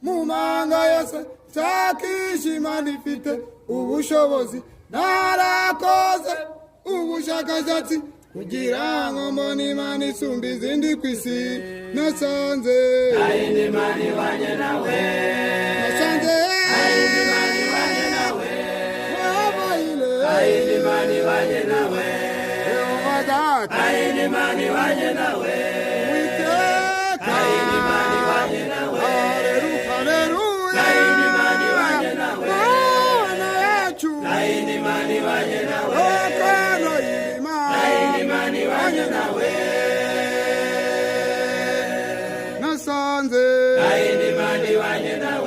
mumanga yose cyakishimana ifite ubushobozi narakoze ubushakashatsi kugira ngo mbone Imana isumba izindi ku isi nasanze ayindi Mana ibanye nawe nasanze ayindi Mana ibanye nawe wabaile ayindi Mana ibanye nawe Yehova data ayindi Mana ibanye nawe witeka ayindi Mana ibanye nawe haleluya ayindi Mana ibanye nawe Mana yacu ayindi Mana ibanye nawe okano ayindi Mana ibanye nawe nasanze ayindi Mana ibanye nawe